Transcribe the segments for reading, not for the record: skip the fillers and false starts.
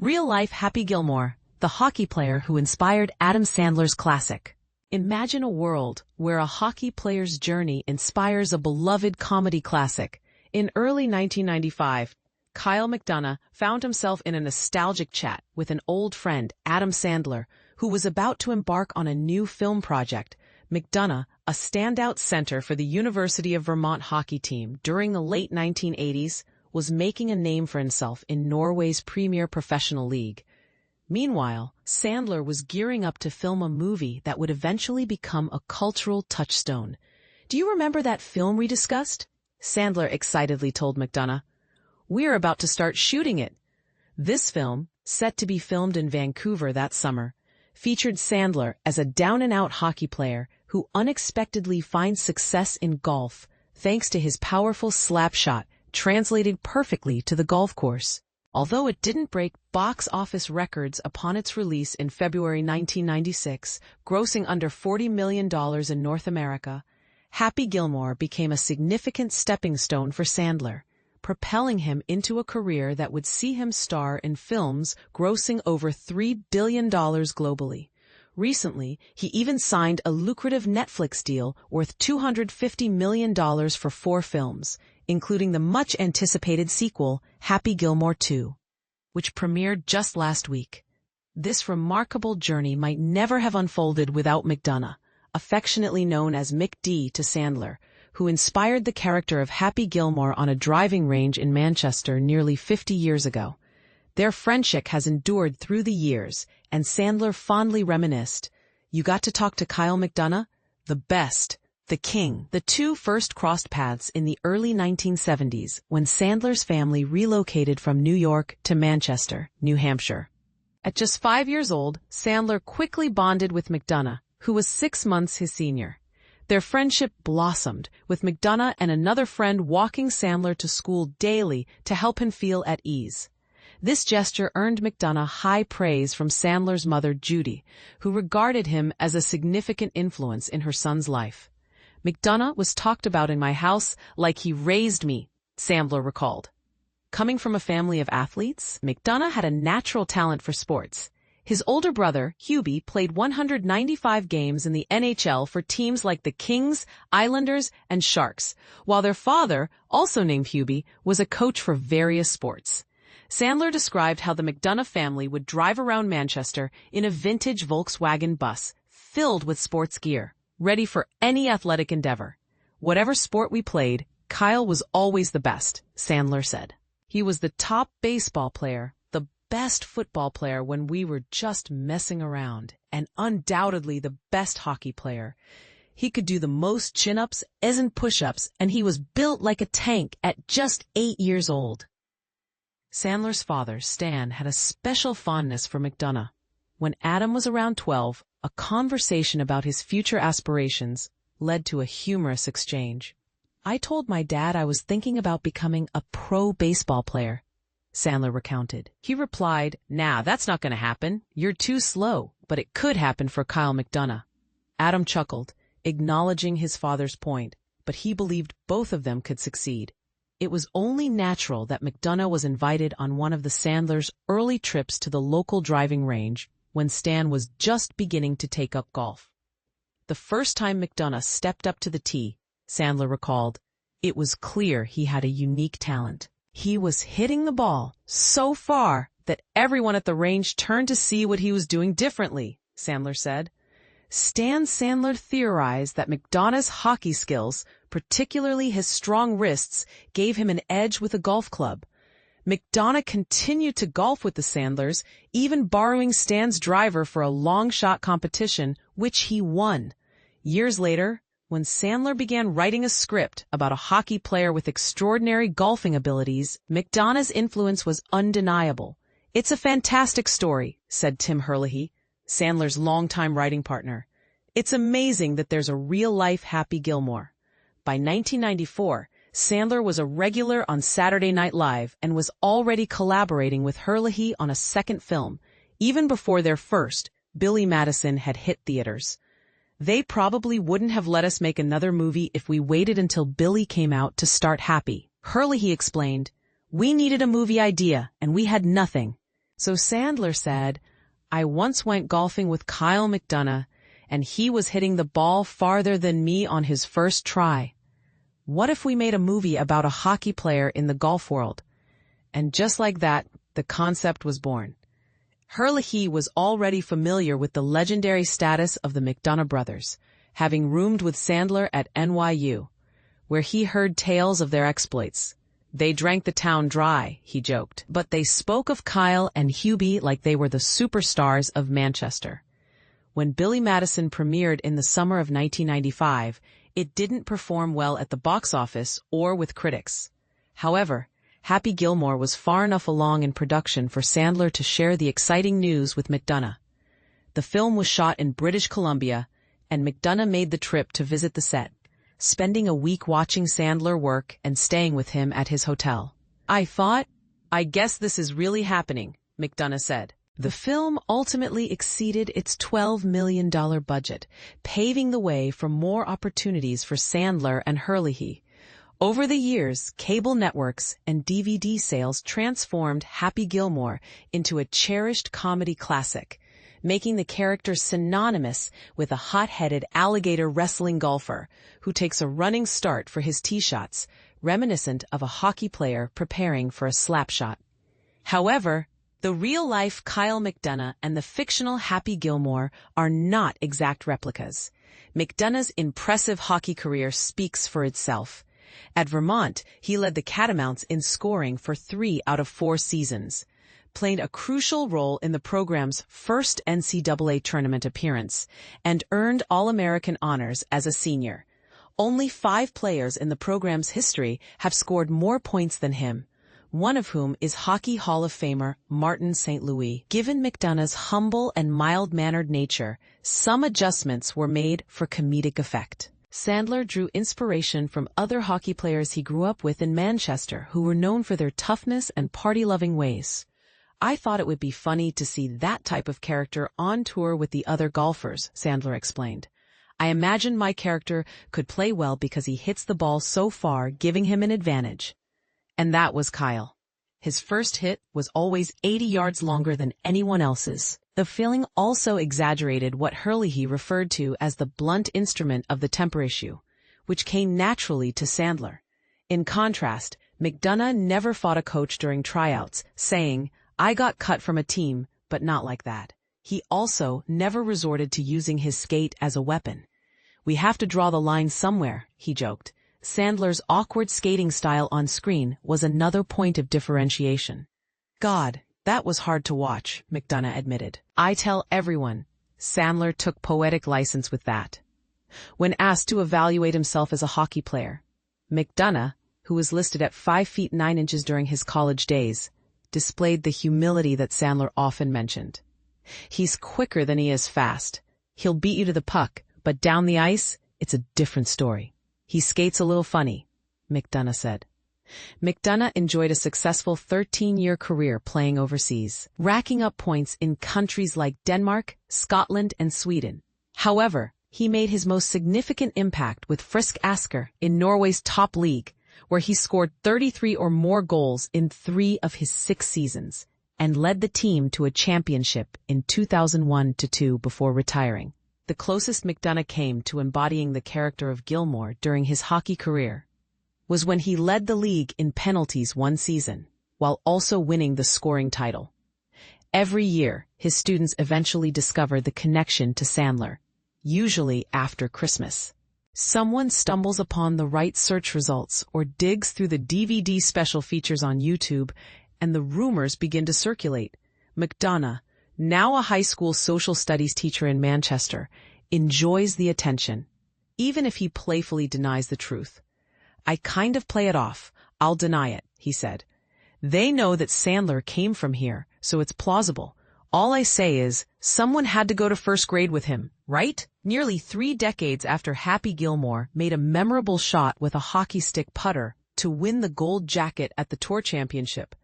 Real-life Happy Gilmore, the hockey player who inspired Adam Sandler's classic. Imagine a world where a hockey player's journey inspires a beloved comedy classic. In early 1995, Kyle McDonough found himself in a nostalgic chat with an old friend, Adam Sandler, who was about to embark on a new film project. McDonough, a standout center for the University of Vermont hockey team during the late 1980s, was making a name for himself in Norway's premier professional league. Meanwhile, Sandler was gearing up to film a movie that would eventually become a cultural touchstone. "Do you remember that film we discussed?" Sandler excitedly told McDonough. "We're about to start shooting it." This film, set to be filmed in Vancouver that summer, featured Sandler as a down-and-out hockey player who unexpectedly finds success in golf thanks to his powerful slap shot translated perfectly to the golf course. Although it didn't break box office records upon its release in February 1996, grossing under $40 million in North America, Happy Gilmore became a significant stepping stone for Sandler, propelling him into a career that would see him star in films grossing over $3 billion globally. Recently, he even signed a lucrative Netflix deal worth $250 million for 4 films, including the much-anticipated sequel, Happy Gilmore 2, which premiered just last week. This remarkable journey might never have unfolded without McDonough, affectionately known as Mick D to Sandler, who inspired the character of Happy Gilmore on a driving range in Manchester nearly 50 years ago. Their friendship has endured through the years, and Sandler fondly reminisced, "You got to talk to Kyle McDonough? The best. The king." The two first crossed paths in the early 1970s when Sandler's family relocated from New York to Manchester, New Hampshire. At just 5 years old, Sandler quickly bonded with McDonough, who was 6 months his senior. Their friendship blossomed, with McDonough and another friend walking Sandler to school daily to help him feel at ease. This gesture earned McDonough high praise from Sandler's mother, Judy, who regarded him as a significant influence in her son's life. "McDonough was talked about in my house like he raised me," Sandler recalled. Coming from a family of athletes, McDonough had a natural talent for sports. His older brother, Hubie, played 195 games in the NHL for teams like the Kings, Islanders, and Sharks, while their father, also named Hubie, was a coach for various sports. Sandler described how the McDonough family would drive around Manchester in a vintage Volkswagen bus filled with sports gear, ready for any athletic endeavor. "Whatever sport we played, Kyle was always the best," Sandler said. "He was the top baseball player, the best football player when we were just messing around, and undoubtedly the best hockey player. He could do the most chin-ups and push-ups, and he was built like a tank at just 8 years old." Sandler's father, Stan, had a special fondness for McDonough. When Adam was around 12, a conversation about his future aspirations led to a humorous exchange. "I told my dad I was thinking about becoming a pro baseball player," Sandler recounted. He replied, "Nah, that's not going to happen. You're too slow," but it could happen for Kyle McDonough. Adam chuckled, acknowledging his father's point, but he believed both of them could succeed. It was only natural that McDonough was invited on one of the Sandler's early trips to the local driving range when Stan was just beginning to take up golf. The first time McDonough stepped up to the tee, Sandler recalled, it was clear he had a unique talent. He was hitting the ball so far that everyone at the range turned to see what he was doing differently, Sandler said. Sandler theorized that McDonough's hockey skills, particularly his strong wrists, gave him an edge with a golf club. McDonough continued to golf with the Sandlers, even borrowing Stan's driver for a long-shot competition, which he won. Years later, when Sandler began writing a script about a hockey player with extraordinary golfing abilities, McDonough's influence was undeniable. "It's a fantastic story," said Tim Herlihy, Sandler's longtime writing partner. "It's amazing that there's a real-life Happy Gilmore." By 1994, Sandler was a regular on Saturday Night Live and was already collaborating with Herlihy on a second film, even before their first, Billy Madison, had hit theaters. "They probably wouldn't have let us make another movie if we waited until Billy came out to start Happy," Herlihy explained. "We needed a movie idea, and we had nothing. So Sandler said, "I once went golfing with Kyle McDonough, and he was hitting the ball farther than me on his first try. What if we made a movie about a hockey player in the golf world?" And just like that, the concept was born. Herlihy was already familiar with the legendary status of the McDonough brothers, having roomed with Sandler at NYU, where he heard tales of their exploits. "They drank the town dry," he joked, but they spoke of Kyle and Hubie like they were the superstars of Manchester. When Billy Madison premiered in the summer of 1995, it didn't perform well at the box office or with critics. However, Happy Gilmore was far enough along in production for Sandler to share the exciting news with McDonough. The film was shot in British Columbia, and McDonough made the trip to visit the set, spending a week watching Sandler work and staying with him at his hotel. "I guess this is really happening," McDonough said. The film ultimately exceeded its $12 million budget, paving the way for more opportunities for Sandler and Herlihy. Over the years, cable networks and DVD sales transformed Happy Gilmore into a cherished comedy classic, making the character synonymous with a hot-headed alligator wrestling golfer who takes a running start for his tee shots, reminiscent of a hockey player preparing for a slap shot. However, the real-life Kyle McDonough and the fictional Happy Gilmore are not exact replicas. McDonough's impressive hockey career speaks for itself. At Vermont, he led the Catamounts in scoring for 3 out of 4 seasons, played a crucial role in the program's first NCAA tournament appearance, and earned All-American honors as a senior. Only 5 players in the program's history have scored more points than him, one of whom is Hockey Hall of Famer Martin St. Louis. Given McDonough's humble and mild-mannered nature, some adjustments were made for comedic effect. Sandler drew inspiration from other hockey players he grew up with in Manchester who were known for their toughness and party-loving ways. "I thought it would be funny to see that type of character on tour with the other golfers," Sandler explained. "I imagined my character could play well because he hits the ball so far, giving him an advantage." And that was Kyle. His first hit was always 80 yards longer than anyone else's. The feeling also exaggerated what Herlihy referred to as the blunt instrument of the temper issue, which came naturally to Sandler. In contrast, McDonough never fought a coach during tryouts, saying, "I got cut from a team, but not like that." He also never resorted to using his skate as a weapon. "We have to draw the line somewhere," he joked. Sandler's awkward skating style on screen was another point of differentiation. "God, that was hard to watch," McDonough admitted. "I tell everyone." Sandler took poetic license with that. When asked to evaluate himself as a hockey player, McDonough, who was listed at 5 feet 9 inches during his college days, displayed the humility that Sandler often mentioned. "He's quicker than he is fast. He'll beat you to the puck, but down the ice, it's a different story. He skates a little funny," McDonough said. McDonough enjoyed a successful 13-year career playing overseas, racking up points in countries like Denmark, Scotland, and Sweden. However, he made his most significant impact with Frisk Asker in Norway's top league, where he scored 33 or more goals in 3 of his 6 seasons, and led the team to a championship in 2001-2 before retiring. The closest McDonough came to embodying the character of Gilmore during his hockey career was when he led the league in penalties one season, while also winning the scoring title. Every year, his students eventually discover the connection to Sandler, usually after Christmas. Someone stumbles upon the right search results or digs through the DVD special features on YouTube, and the rumors begin to circulate. McDonough, now a high school social studies teacher in Manchester, enjoys the attention, even if he playfully denies the truth. "I kind of play it off. I'll deny it," he said. "They know that Sandler came from here, so it's plausible. All I say is, someone had to go to first grade with him, right?" Nearly 3 decades after Happy Gilmore made a memorable shot with a hockey stick putter to win the gold jacket at the Tour Championship,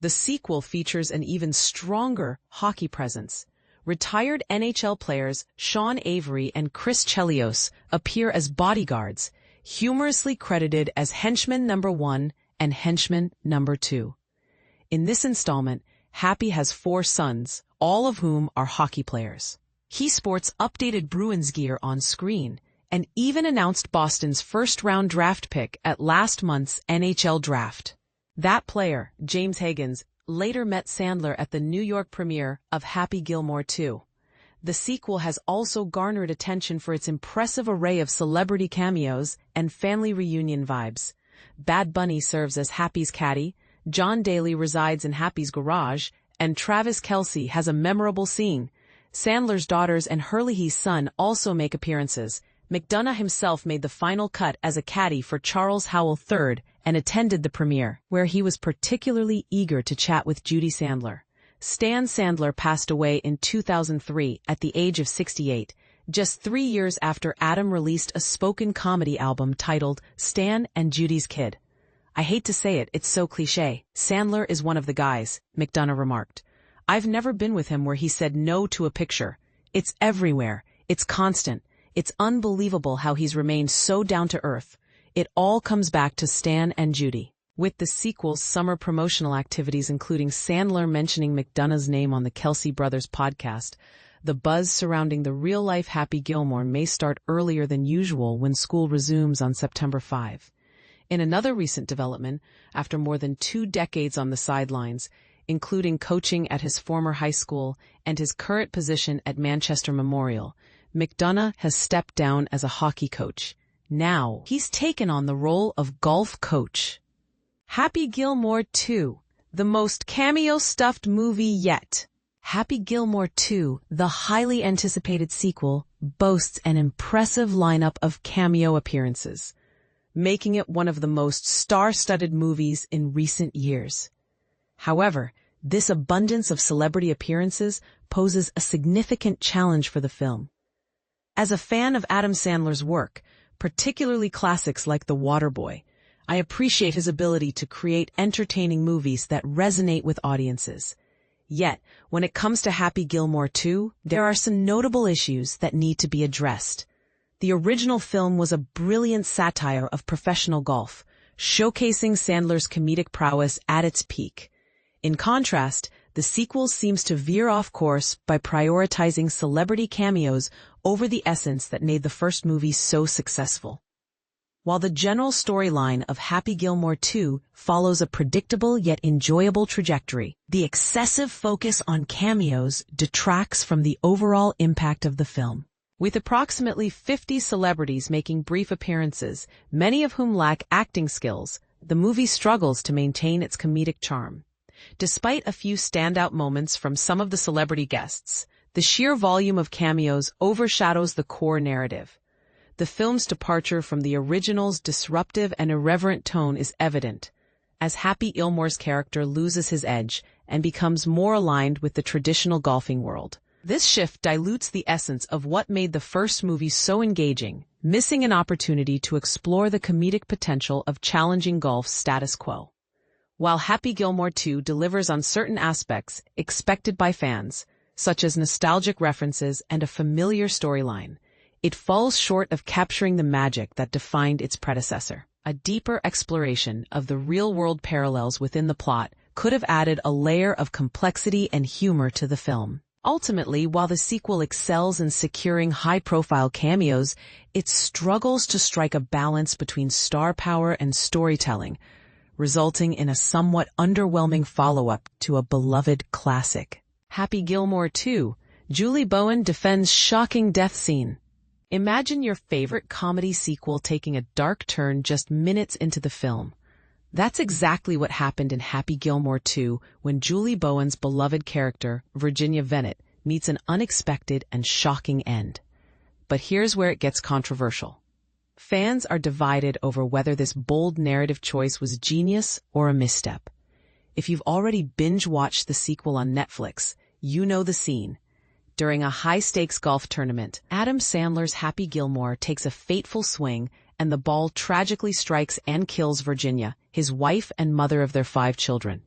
the sequel features an even stronger hockey presence. Retired NHL players Sean Avery and Chris Chelios appear as bodyguards, humorously credited as Henchman No. 1 and Henchman No. 2. In this installment, Happy has 4 sons, all of whom are hockey players. He sports updated Bruins gear on screen and even announced Boston's first-round draft pick at last month's NHL draft. That player, James Higgins, later met Sandler at the New York premiere of Happy Gilmore 2. The sequel has also garnered attention for its impressive array of celebrity cameos and family reunion vibes. Bad Bunny serves as Happy's caddy, John Daly resides in Happy's garage, and Travis Kelce has a memorable scene. Sandler's daughters and Hurley's son also make appearances. McDonough himself made the final cut as a caddy for Charles Howell III and attended the premiere, where he was particularly eager to chat with Judy Sandler. Stan Sandler passed away in 2003 at the age of 68, just 3 years after Adam released a spoken comedy album titled Stan and Judy's Kid. I hate to say it, it's so cliché. Sandler is one of the guys, McDonough remarked. I've never been with him where he said no to a picture. It's everywhere. It's constant. It's unbelievable how he's remained so down to earth. It all comes back to Stan and Judy. With the sequel's summer promotional activities including Sandler mentioning McDonough's name on the Kelce Brothers podcast, the buzz surrounding the real-life Happy Gilmore may start earlier than usual when school resumes on September 5. In another recent development, after more than 2 decades on the sidelines, including coaching at his former high school and his current position at Manchester Memorial, McDonough has stepped down as a hockey coach. Now, he's taken on the role of golf coach. Happy Gilmore 2, the most cameo-stuffed movie yet. Happy Gilmore 2, the highly anticipated sequel, boasts an impressive lineup of cameo appearances, making it one of the most star-studded movies in recent years. However, this abundance of celebrity appearances poses a significant challenge for the film. As a fan of Adam Sandler's work, particularly classics like The Waterboy, I appreciate his ability to create entertaining movies that resonate with audiences. Yet, when it comes to Happy Gilmore 2, there are some notable issues that need to be addressed. The original film was a brilliant satire of professional golf, showcasing Sandler's comedic prowess at its peak. In contrast, the sequel seems to veer off course by prioritizing celebrity cameos over the essence that made the first movie so successful. While the general storyline of Happy Gilmore 2 follows a predictable yet enjoyable trajectory, the excessive focus on cameos detracts from the overall impact of the film. With approximately 50 celebrities making brief appearances, many of whom lack acting skills, the movie struggles to maintain its comedic charm. Despite a few standout moments from some of the celebrity guests, the sheer volume of cameos overshadows the core narrative. The film's departure from the original's disruptive and irreverent tone is evident, as Happy Gilmore's character loses his edge and becomes more aligned with the traditional golfing world. This shift dilutes the essence of what made the first movie so engaging, missing an opportunity to explore the comedic potential of challenging golf's status quo. While Happy Gilmore 2 delivers on certain aspects expected by fans, such as nostalgic references and a familiar storyline, it falls short of capturing the magic that defined its predecessor. A deeper exploration of the real-world parallels within the plot could have added a layer of complexity and humor to the film. Ultimately, while the sequel excels in securing high-profile cameos, it struggles to strike a balance between star power and storytelling, resulting in a somewhat underwhelming follow-up to a beloved classic. Happy Gilmore 2, Julie Bowen defends shocking death scene. Imagine your favorite comedy sequel taking a dark turn just minutes into the film. That's exactly what happened in Happy Gilmore 2 when Julie Bowen's beloved character, Virginia Vennet, meets an unexpected and shocking end. But here's where it gets controversial. Fans are divided over whether this bold narrative choice was genius or a misstep. If you've already binge-watched the sequel on Netflix, you know the scene. During a high-stakes golf tournament, Adam Sandler's Happy Gilmore takes a fateful swing and the ball tragically strikes and kills Virginia, his wife and mother of their 5 children.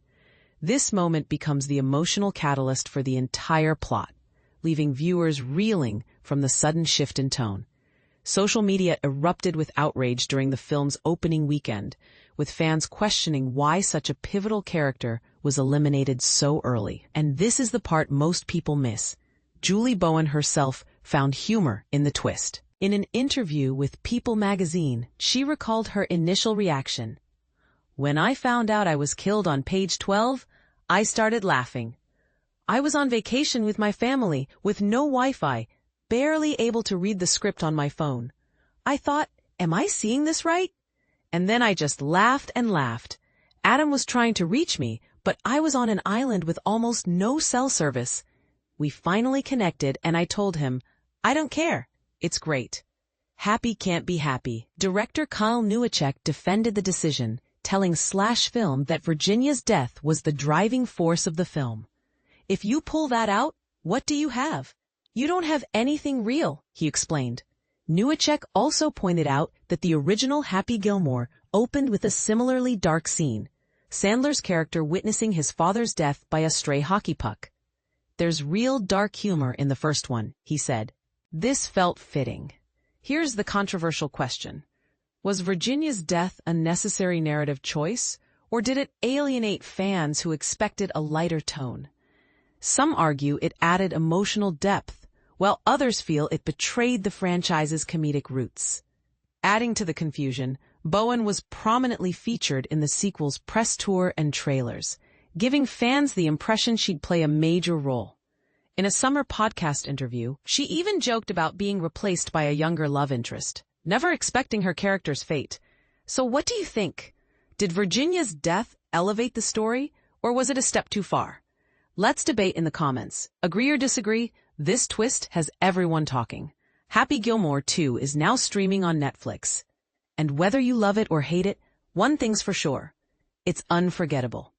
This moment becomes the emotional catalyst for the entire plot, leaving viewers reeling from the sudden shift in tone. Social media erupted with outrage during the film's opening weekend, with fans questioning why such a pivotal character was eliminated so early. And this is the part most people miss. Julie Bowen herself found humor in the twist. In an interview with People magazine, she recalled her initial reaction. "When I found out I was killed on page 12, I started laughing. I was on vacation with my family, with no Wi-Fi, barely able to read the script on my phone. I thought, am I seeing this right? And then I just laughed and laughed. Adam was trying to reach me, but I was on an island with almost no cell service. We finally connected and I told him, I don't care. It's great." Happy can't be happy. Director Kyle Newacek defended the decision, telling Slash Film that Virginia's death was the driving force of the film. "If you pull that out, what do you have? You don't have anything real," he explained. Newacek also pointed out that the original Happy Gilmore opened with a similarly dark scene, Sandler's character witnessing his father's death by a stray hockey puck. "There's real dark humor in the first one," he said. This felt fitting. Here's the controversial question. Was Virginia's death a necessary narrative choice, or did it alienate fans who expected a lighter tone? Some argue it added emotional depth, while others feel it betrayed the franchise's comedic roots. Adding to the confusion, Bowen was prominently featured in the sequel's press tour and trailers, giving fans the impression she'd play a major role. In a summer podcast interview, she even joked about being replaced by a younger love interest, never expecting her character's fate. So what do you think? Did Virginia's death elevate the story, or was it a step too far? Let's debate in the comments. Agree or disagree? This twist has everyone talking. Happy Gilmore 2 is now streaming on Netflix. And whether you love it or hate it, one thing's for sure. It's unforgettable.